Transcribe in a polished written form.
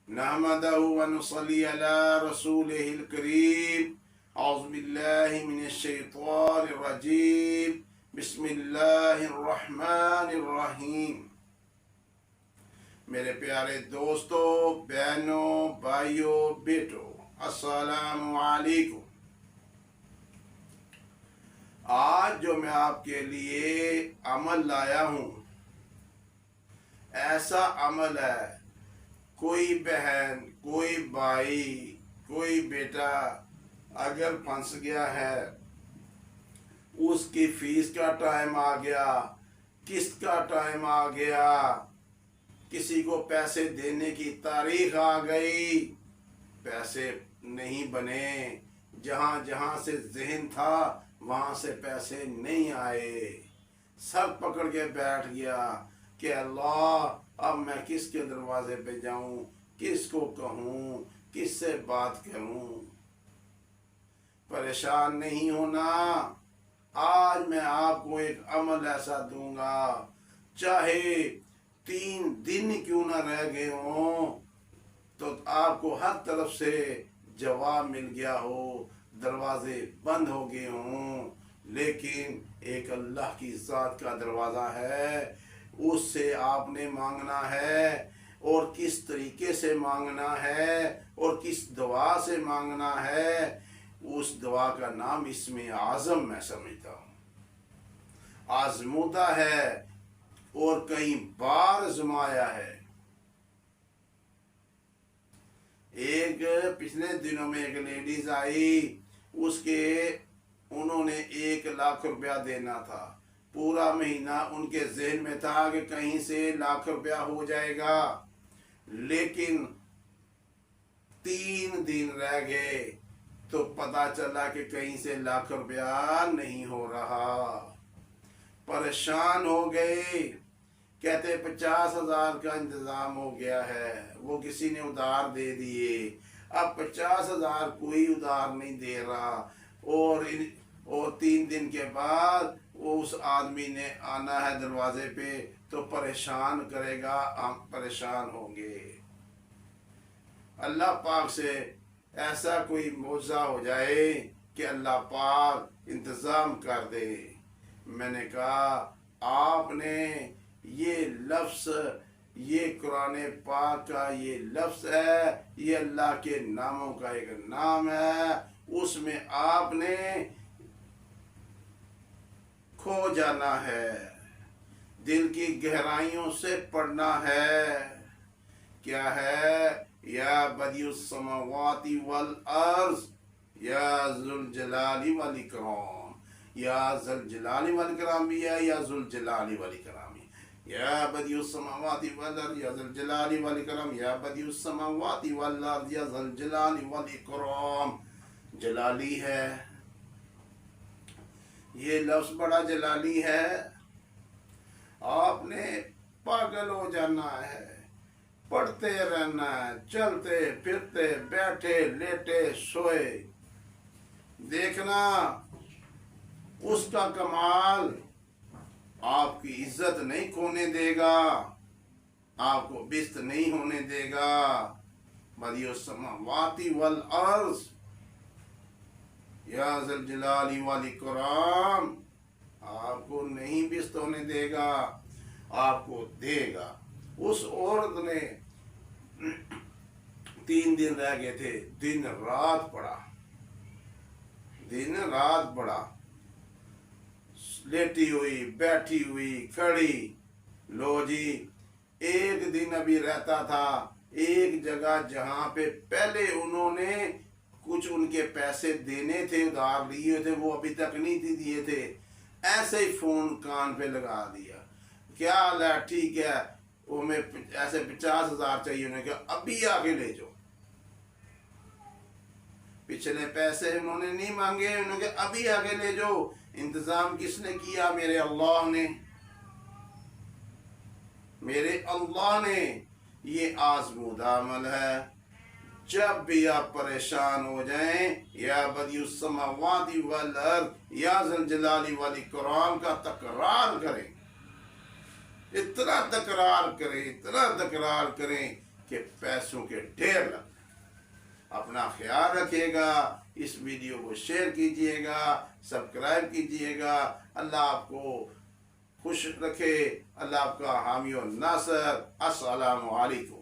नहमदहु व नुसल्ली अला रसूलिहिल करीम। औज़ु बिल्लाहि मिनश शैतानिर रजीम। बिस्मिल्लाहिर रहमानिर रहीम। मेरे प्यारे दोस्तों, बहनों, भाइयों, बेटों, अस्सलामु अलैकुम। आज जो मैं आपके लिए अमल लाया हूँ, ऐसा अमल है, कोई बहन, कोई भाई, कोई बेटा अगर फंस गया है, उसकी फीस का टाइम आ गया, किस्त का टाइम आ गया, किसी को पैसे देने की तारीख आ गई, पैसे नहीं बने, जहाँ जहाँ से ज़हन था वहाँ से पैसे नहीं आए, सर पकड़ के बैठ गया कि अल्लाह अब मैं किसके दरवाजे पे जाऊं, किसको कहूं, किससे बात करूं। परेशान नहीं होना। आज मैं आपको एक अमल ऐसा दूंगा, चाहे 3 दिन क्यों ना रह गए हों, तो आपको हर तरफ से जवाब मिल गया हो, दरवाजे बंद हो गए हों, लेकिन एक अल्लाह की ज़ात का दरवाज़ा है, उससे आपने मांगना है, और किस तरीके से मांगना है और किस दुआ से मांगना है, उस दुआ का नाम इसमें आज़म मैं समझता हूँ। आजमूदा है और कई बार आजमाया है। एक पिछले दिनों में एक लेडीज आई, उन्होंने 1 लाख रुपया देना था। पूरा महीना उनके ज़हन में था कि कहीं से 1 लाख रुपया हो जाएगा, लेकिन 3 दिन रह गए तो पता चला कि कहीं से 1 लाख रुपया नहीं हो रहा। परेशान हो गए, कहते 50,000 का इंतज़ाम हो गया है, वो किसी ने उधार दे दिए। अब 50,000 कोई उधार नहीं दे रहा, और 3 दिन के बाद वो उस आदमी ने आना है दरवाजे पे, तो परेशान करेगा, हम परेशान होंगे। अल्लाह पाक से ऐसा कोई मौज़ा हो जाए कि अल्लाह पाक इंतज़ाम कर दे। मैंने कहा आपने ये लफ्ज़, ये कुरान पाक का ये लफ्ज़ है, ये अल्लाह के नामों का एक नाम है, उसमें आपने खो जाना है, दिल की गहराइयों से पढ़ना है। क्या है? या बदियुस समावाति वल अर्ज़ या ज़ुल जलाली वल इकराम, या ज़ुल जलाली वल इकराम भी है, या ज़ुल जलाली वल इकराम, या बदियुस समावाति वल अर्ज़ या ज़ुल जलाली वल इकराम, या बदियुस समावाति वल अर्ज़ या ज़ुल जलाली वल इकराम। जलाली है, ये लफ्ज़ बड़ा जलाली है। आपने पागल हो जाना है, पढ़ते रहना है, चलते फिरते, बैठे लेटे सोए, देखना उसका कमाल आपकी इज्जत नहीं खोने देगा, आपको बिस्त नहीं होने देगा। बदियुस समावाति वल अर्ज़ या ज़ुल जलाली वल इकराम, आपको नहीं बिस्त होने देगा, आपको देगा। उस औरत ने 3 दिन रह गए थे, दिन रात पड़ा, दिन रात पड़ा, लेटी हुई, बैठी हुई, खड़ी। लो जी, एक दिन अभी रहता था एक जगह जहाँ पे पहले उन्होंने कुछ उनके पैसे देने थे, उधार लिए थे, वो अभी तक नहीं दिए थे। ऐसे ही फोन कान पे लगा दिया, क्या हाल है, ठीक है, वो मैं ऐसे 50,000 चाहिए, उन्होंने कहा अभी आके ले जाओ। पिछले पैसे उन्होंने नहीं मांगे, उन्होंने कहा अभी आके ले जाओ। इंतजाम किसने किया? मेरे अल्लाह ने, मेरे अल्लाह ने। ये आज़मूदा अमल है। जब भी आप परेशान हो जाएं, या बदियुस समावाति वल अर्ज़ या ज़ुल जलाली वल इकराम का तकरार करें, इतना तकरार करें, इतना तकरार करें کہ پیسوں کے ڈھیر لگ۔ اپنا خیال رکھیے گا، اس ویڈیو کو شیئر کیجئے گا، سبسکرائب کیجئے گا۔ اللہ آپ کو خوش رکھے، اللہ آپ کا حامی و ناصر۔ السلام علیکم۔